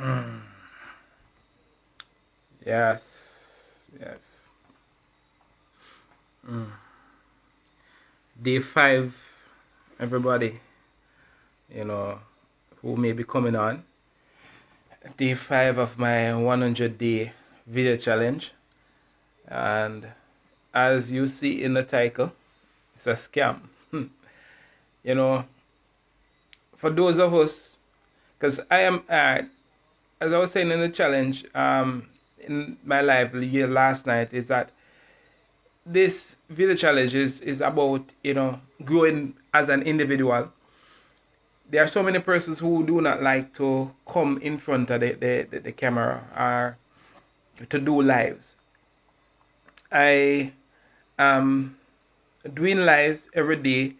Mm. Yes, yes. Mm. Day five, everybody, you know, who may be coming on. Day five of my 100-day video challenge. And as you see in the title, it's a scam. You know, for those of us, because as I was saying in the challenge, in my live last night, is that this video challenge is about, growing as an individual. There are so many persons who do not like to come in front of the camera or to do lives. I am doing lives every day.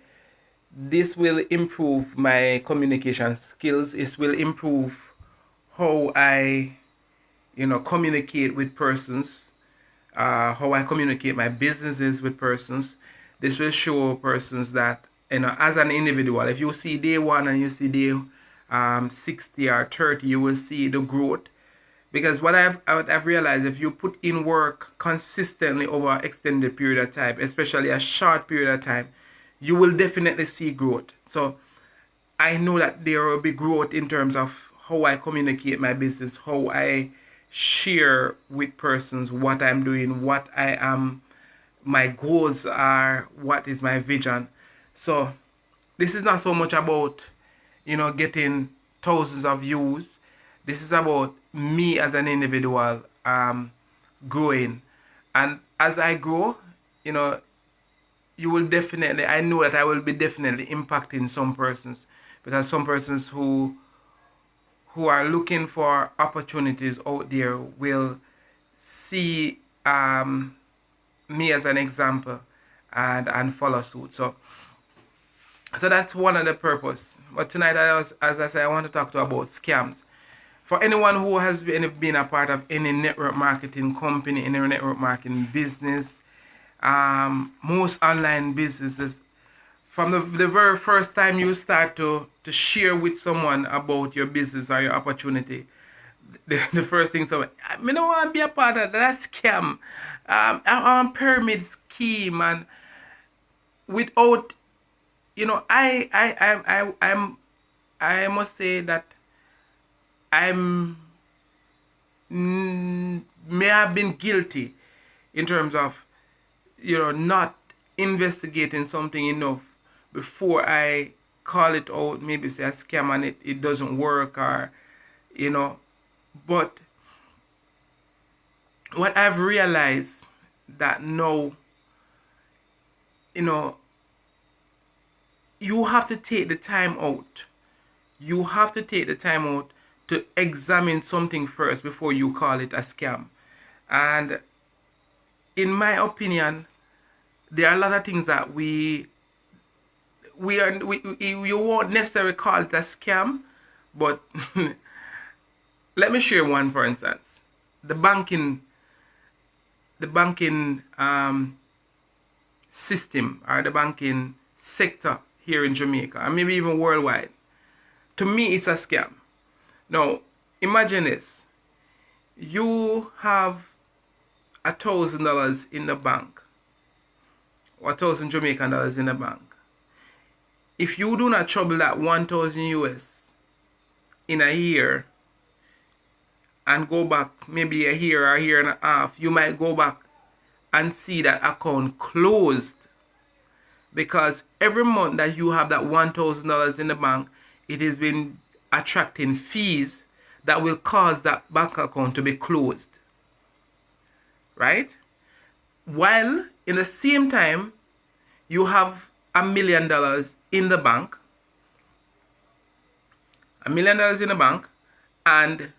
This will improve my communication skills. It will improve how I, communicate with persons, how I communicate my businesses with persons. This will show persons that, as an individual, if you see day one and you see day 60 or 30, you will see the growth. Because what I've realized, if you put in work consistently over an extended period of time, especially a short period of time, you will definitely see growth. So I know that there will be growth in terms of how I communicate my business, how I share with persons what I'm doing, what I am, my goals are, what is my vision. So this is not so much about, getting thousands of views. This is about me as an individual growing. And as I grow, you know, you will definitely, I know that I will be definitely impacting some persons, because some persons who are looking for opportunities out there will see me as an example and follow suit. So that's one of the purpose. But tonight, as I said, I want to talk about scams. For anyone who has been a part of any network marketing company, any network marketing business, most online businesses, from the very first time you start to share with someone about your business or your opportunity, the first thing someone, I don't want to be a part of that scam, a pyramid scheme, and without, I must say that I'm may have been guilty in terms of, not investigating something enough before I call it out, maybe say a scam and it doesn't work, or, but what I've realized that now, you have to take the time out. You have to take the time out to examine something first before you call it a scam. And in my opinion, there are a lot of things that you won't necessarily call it a scam, but let me share one. For instance, the banking system, or the banking sector here in Jamaica, and maybe even worldwide. To me, it's a scam. Now, imagine this. You have $1,000 in the bank, or 1,000 Jamaican dollars in the bank. If you do not trouble that 1,000 US in a year and go back maybe a year or a year and a half, you might go back and see that account closed, because every month that you have that $1,000 in the bank, it has been attracting fees that will cause that bank account to be closed, right? While in the same time, you have $1 million in the bank, $1 million in the bank, and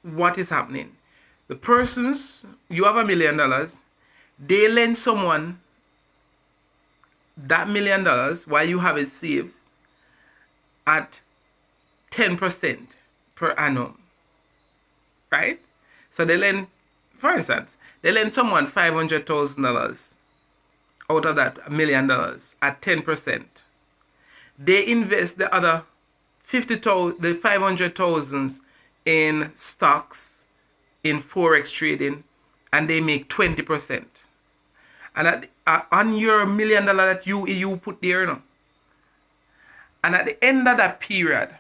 what is happening? The persons, you have $1 million, they lend someone that $1 million while you have it saved at 10% per annum, right? So they lend, for instance, they lend someone $500,000 out of that $1 million at 10%. They invest the other 50,000, the 500,000 in stocks, in forex trading, and they make 20%. And on your $1 million that you put there, you know, and at the end of that period,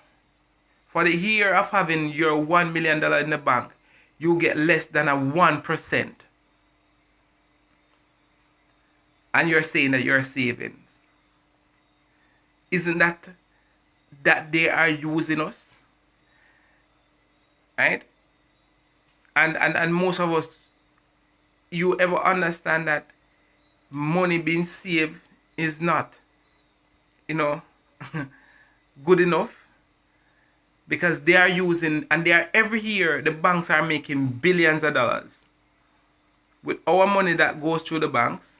for the year of having your $1 million in the bank, you get less than a 1%. And you're saying that you're savings. Isn't that they are using us? Right? And most of us, you ever understand that money being saved is not, you know, good enough? Because they are using, and they are every year, the banks are making billions of dollars. With our money that goes through the banks,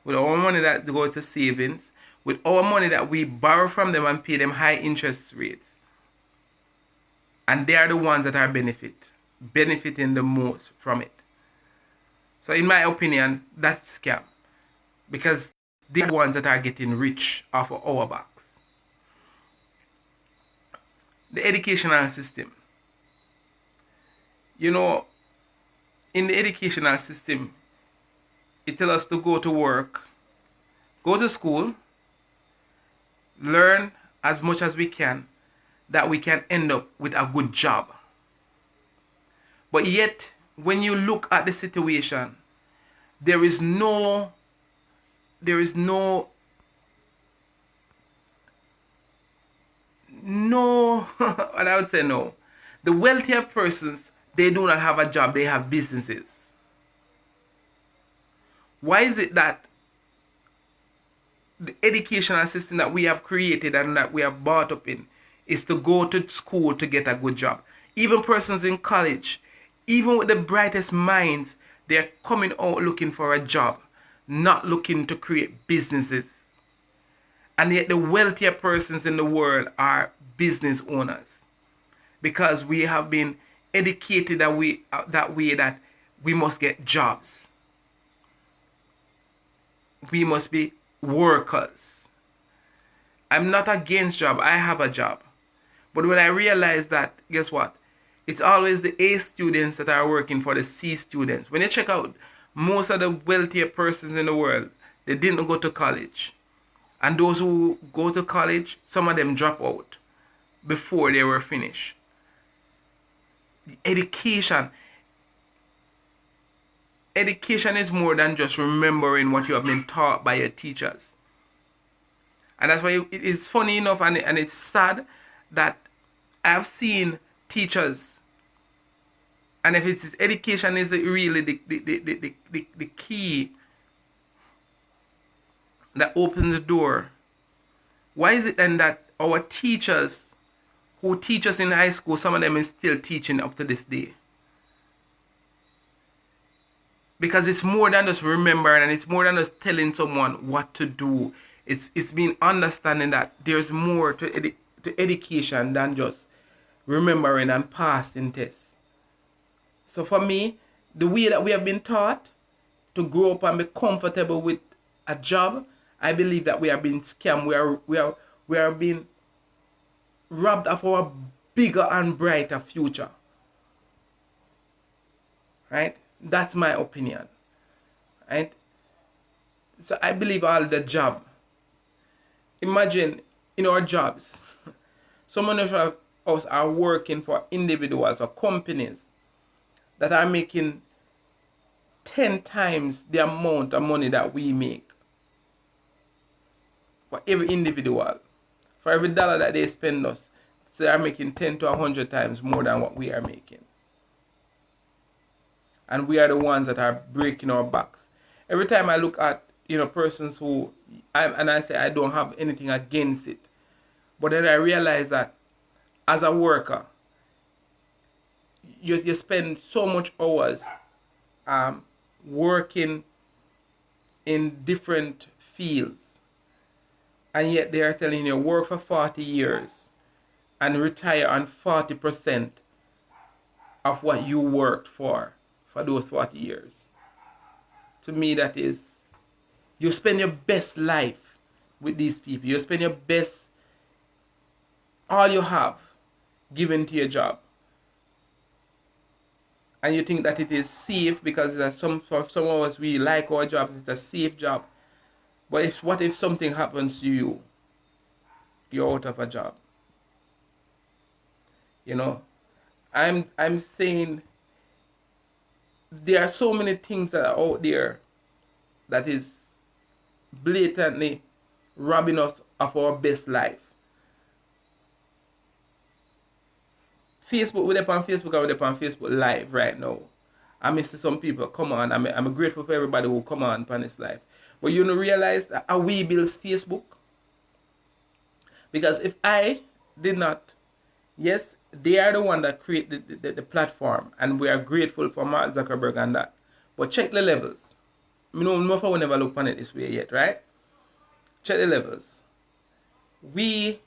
with our money that goes to savings, with our money that we borrow from them and pay them high interest rates. And they are the ones that are benefiting the most from it. So in my opinion, that's scam. Because they're the ones that are getting rich off of our backs. The educational system. You know, in the educational system, it tells us to go to work, go to school, learn as much as we can, that we can end up with a good job. But yet, when you look at the situation, there is no and I would say no. The wealthier persons, they do not have a job, they have businesses. Why is it that the educational system that we have created and that we have brought up in is to go to school to get a good job? Even persons in college, even with the brightest minds, they're coming out looking for a job, not looking to create businesses. And yet the wealthier persons in the world are business owners. Because we have been educated that way that we must get jobs. We must be workers. I'm not against job. I have a job. But when I realized that, guess what? It's always the A students that are working for the C students. When you check out most of the wealthier persons in the world, they didn't go to college. And those who go to college, some of them drop out before they were finished. The education is more than just remembering what you have been taught by your teachers. And that's why it is funny enough and it's sad that I've seen teachers, and if it is education is really the key that opens the door, why is it then that our teachers who teach us in high school, some of them is still teaching up to this day? Because it's more than just remembering, and it's more than just telling someone what to do. It's been understanding that there's more to education than just remembering and passing tests. So for me, the way that we have been taught to grow up and be comfortable with a job, I believe that we are being scammed. We are being robbed of our bigger and brighter future. Right? That's my opinion. Right? So I believe all the job. Imagine in our jobs, so many of us are working for individuals or companies that are making 10 times the amount of money that we make. For every individual. For every dollar that they spend us, so they are making 10 to 100 times more than what we are making. And we are the ones that are breaking our backs. Every time I look at, persons who, I say I don't have anything against it. But then I realize that as a worker, you spend so much hours working in different fields. And yet they are telling you work for 40 years and retire on 40% of what you worked for those 40 years. To me, that is, you spend your best life with these people. You spend your best, all you have, given to your job. and you think that it is safe because for some of us we like our jobs, it's a safe job. But what if something happens to you? You're out of a job. You know, I'm saying there are so many things that are out there that is blatantly robbing us of our best life. Facebook, we're on Facebook, and we're on Facebook live right now. I miss some people come on. I'm grateful for everybody who come on this live. But you don't realize that how we build Facebook? Because if I did not, yes, they are the one that create the platform, and we are grateful for Mark Zuckerberg and that. But check the levels. I know if I will never look on it this way yet, right? Check the levels. We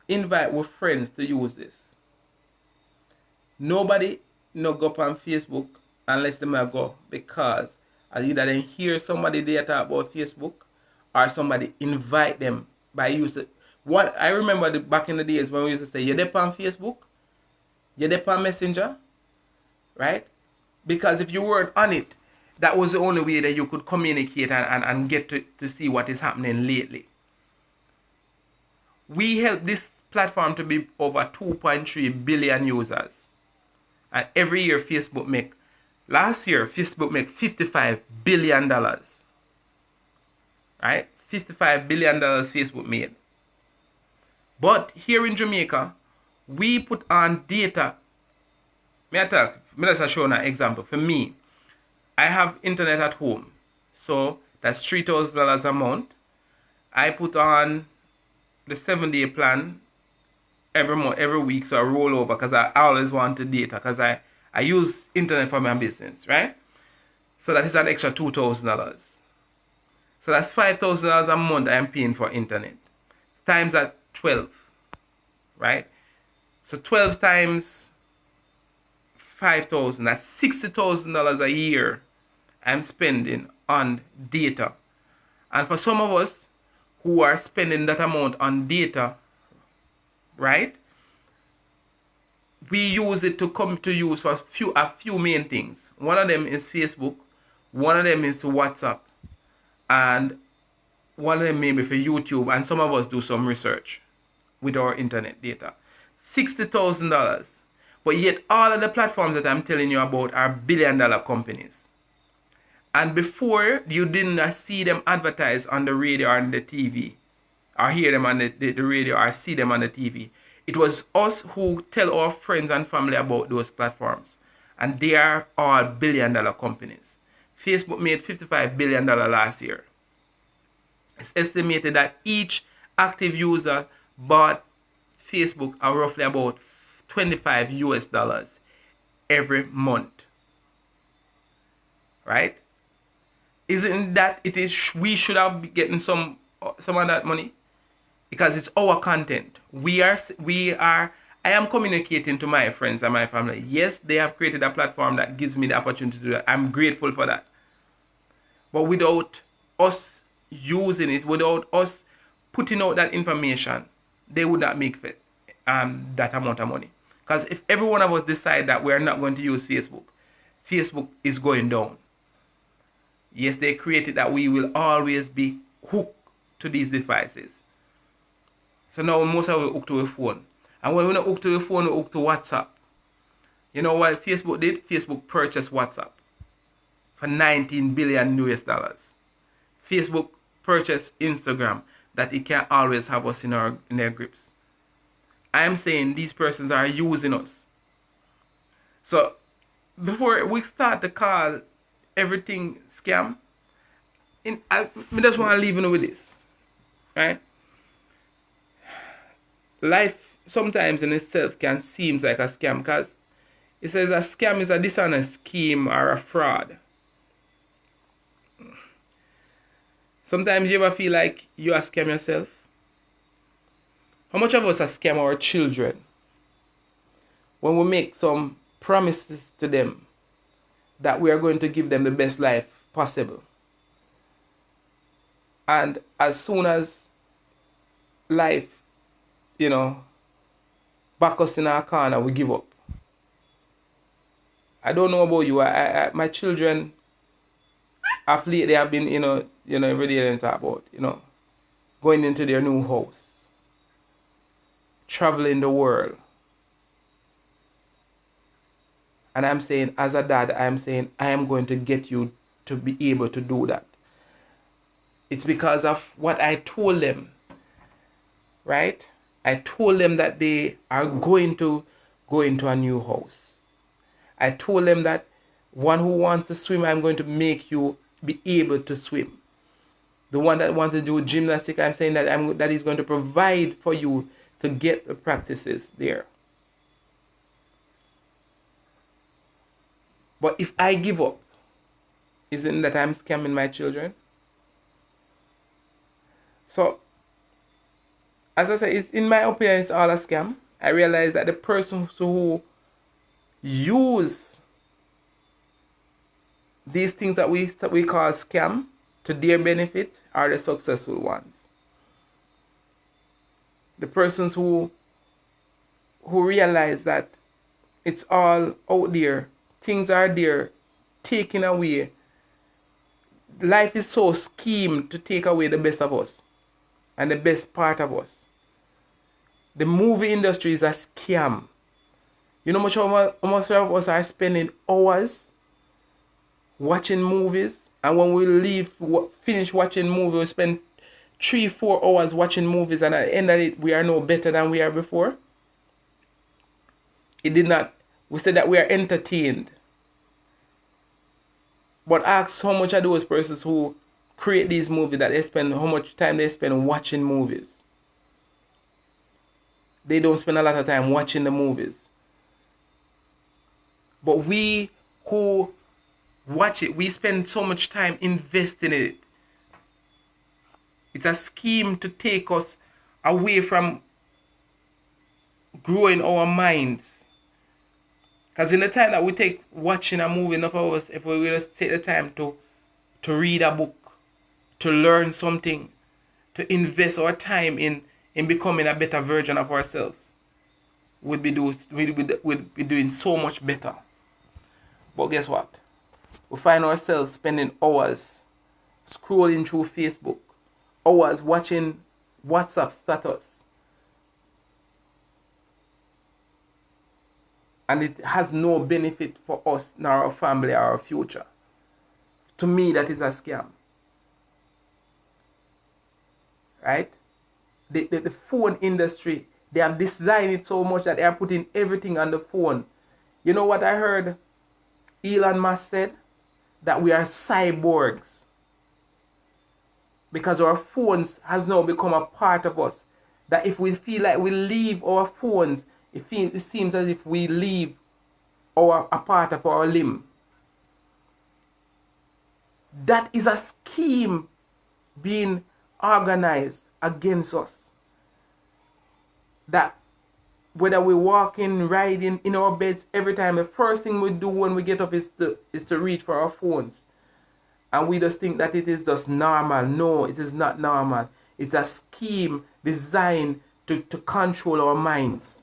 invite our friends to use this. Nobody no go up on Facebook unless they may go, because as either they hear somebody there talk about Facebook or somebody invite them by using what I remember back in the days when we used to say, you're there on Facebook, you're there on Messenger, right? Because if you weren't on it, that was the only way that you could communicate and get to see what is happening lately. We helped this platform to be over 2.3 billion users. And every year Facebook make, last year Facebook make $55 billion. Right? $55 billion Facebook made. But here in Jamaica, we put on data. Let me just show you an example. For me, I have internet at home. So that's $3,000 a month. I put on the 7-day plan every month, every week, so I roll over because I always want the data because I use internet for my business, right? So that is an extra $2,000. So that's $5,000 a month I'm paying for internet. Times at 12, right? So 12 times 5,000, that's $60,000 a year I'm spending on data. And for some of us who are spending that amount on data, right, we use it to come to use for a few main things. One of them is Facebook, one of them is WhatsApp, and one of them maybe for YouTube, and some of us do some research with our internet data. $60,000. But yet all of the platforms that I'm telling you about are billion-dollar companies. And before, you didn't see them advertised on the radio or on the TV, or hear them on the radio or see them on the TV. It was us who tell our friends and family about those platforms. And they are all billion-dollar companies. Facebook made $55 billion last year. It's estimated that each active user bought Facebook at roughly about $25 every month. Right? Isn't that it is we should have been getting some of that money? Because it's our content. I am communicating to my friends and my family. Yes, they have created a platform that gives me the opportunity to do that. I'm grateful for that. But without us using it, without us putting out that information, they would not make that amount of money. Because if every one of us decide that we're not going to use Facebook, Facebook is going down. Yes, they created that we will always be hooked to these devices. So now most of us hooked to a phone. And when we're not hooked to the phone, we're hooked to WhatsApp. You know what Facebook did? Facebook purchased WhatsApp for $19 billion US. Facebook purchased Instagram that it can't always have us in their grips. I am saying these persons are using us. So before we start to call everything scam, I just want to leave you with this, right? Life sometimes in itself can seem like a scam, because it says a scam is a dishonest scheme or a fraud. Sometimes you ever feel like you are scam yourself? How much of us are scam our children when we make some promises to them that we are going to give them the best life possible? And as soon as life, back us in our corner, we give up. I don't know about you. My children of late, they have been, every day they talk about, going into their new house, traveling the world. And I'm saying, as a dad, I'm saying, I am going to get you to be able to do that. It's because of what I told them, right? I told them that they are going to go into a new house. I told them that one who wants to swim, I'm going to make you be able to swim. The one that wants to do gymnastics, I'm saying that he's going to provide for you to get the practices there. But if I give up, isn't that I'm scamming my children? So, as I said, it's in my opinion, it's all a scam. I realize that the persons who use these things that we call scam to their benefit are the successful ones. The persons who realize that it's all out there, things are there, taken away. Life is so schemed to take away the best of us and the best part of us. The movie industry is a scam. You know how much of us are spending hours watching movies, and when we finish watching movies, we spend 3-4 hours watching movies, and at the end of it, we are no better than we are before. We said that we are entertained. But ask how much of those persons who create these movies how much time they spend watching movies. They don't spend a lot of time watching the movies. But we who watch it, we spend so much time investing in it. It's a scheme to take us away from growing our minds. Because in the time that we take watching a movie, enough of us, if we just take the time to read a book, to learn something, to invest our time in becoming a better version of ourselves, we'd be doing so much better. But guess what? We find ourselves spending hours scrolling through Facebook, hours watching WhatsApp status. And it has no benefit for us, nor our family, or our future. To me, that is a scam. Right? The phone industry, they have designed it so much that they are putting everything on the phone. You know what I heard Elon Musk said? That we are cyborgs. Because our phones has now become a part of us. That if we feel like we leave our phones, it seems as if we leave a part of our limb. That is a scheme being organized against us. That whether we're walking, riding, in our beds, every time, the first thing we do when we get up is to reach for our phones. And we just think that it is just normal. No, it is not normal. It's a scheme designed to control our minds.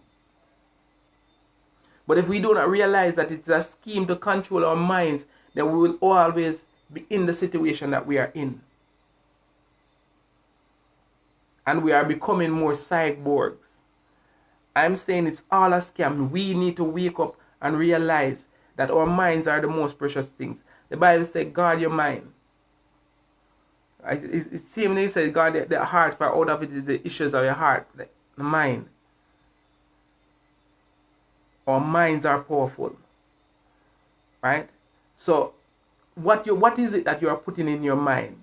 But if we do not realize that it's a scheme to control our minds, then we will always be in the situation that we are in. And we are becoming more cyborgs. I'm saying it's all a scam. We need to wake up and realize that our minds are the most precious things. The Bible says, guard your mind. It seems they say, guard the heart, for out of it is the issues of your heart, the mind. Our minds are powerful. Right? So, what is it that you are putting in your mind?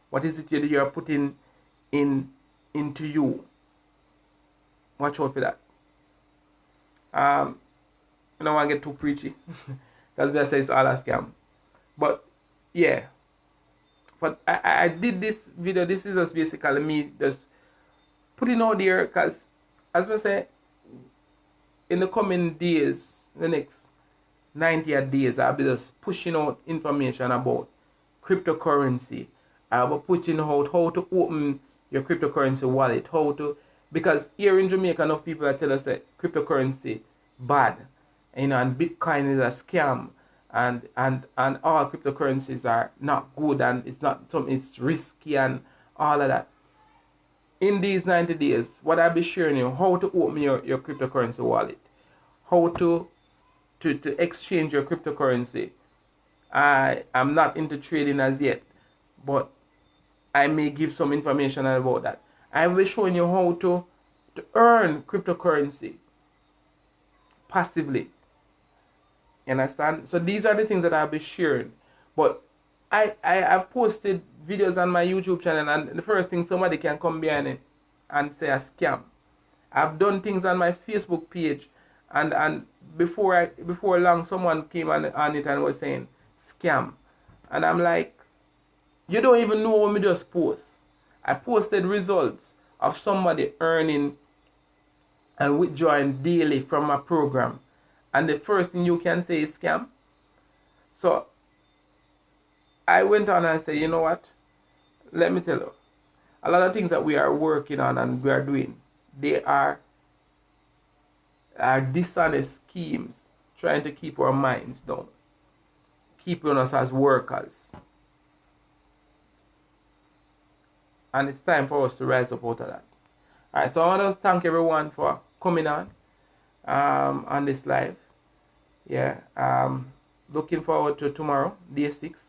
What is it that you are putting into you? Watch out for that. I don't want to get too preachy. That's why I say it's all a scam. But yeah. But I did this video. This is just basically me just putting out there, because as I say, in the coming days, the next 90 days, I'll be just pushing out information about cryptocurrency. I'll be putting out how to open your cryptocurrency wallet, because here in Jamaica, enough people that tell us that cryptocurrency bad, and Bitcoin is a scam, and all cryptocurrencies are not good, and it's not something, it's risky and all of that. In these 90 days, what I'll be sharing you, how to open your cryptocurrency wallet, how to exchange your cryptocurrency. I am not into trading as yet, but I may give some information about that. I will be showing you how to earn cryptocurrency passively. You understand? So these are the things that I'll be sharing. But I have posted videos on my YouTube channel, and the first thing, somebody can come behind it and say a scam. I've done things on my Facebook page, and before long someone came on it and was saying scam. And I'm like, you don't even know what me just post. I posted results of somebody earning and withdrawing daily from my program, and the first thing you can say is scam. So I went on and said, you know what? Let me tell you, a lot of things that we are working on and we are doing, they are dishonest schemes trying to keep our minds down, keeping us as workers. And it's time for us to rise up out of that. Alright, so I want to thank everyone for coming on this live. Yeah, looking forward to tomorrow, day 6.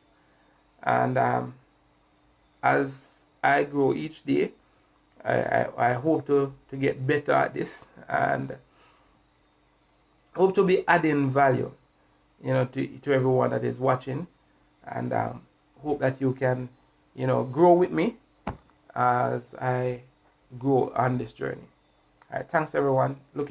And as I grow each day, I hope to get better at this, and hope to be adding value, to everyone that is watching, and hope that you can, grow with me as I go on this journey. All right, thanks everyone. Looking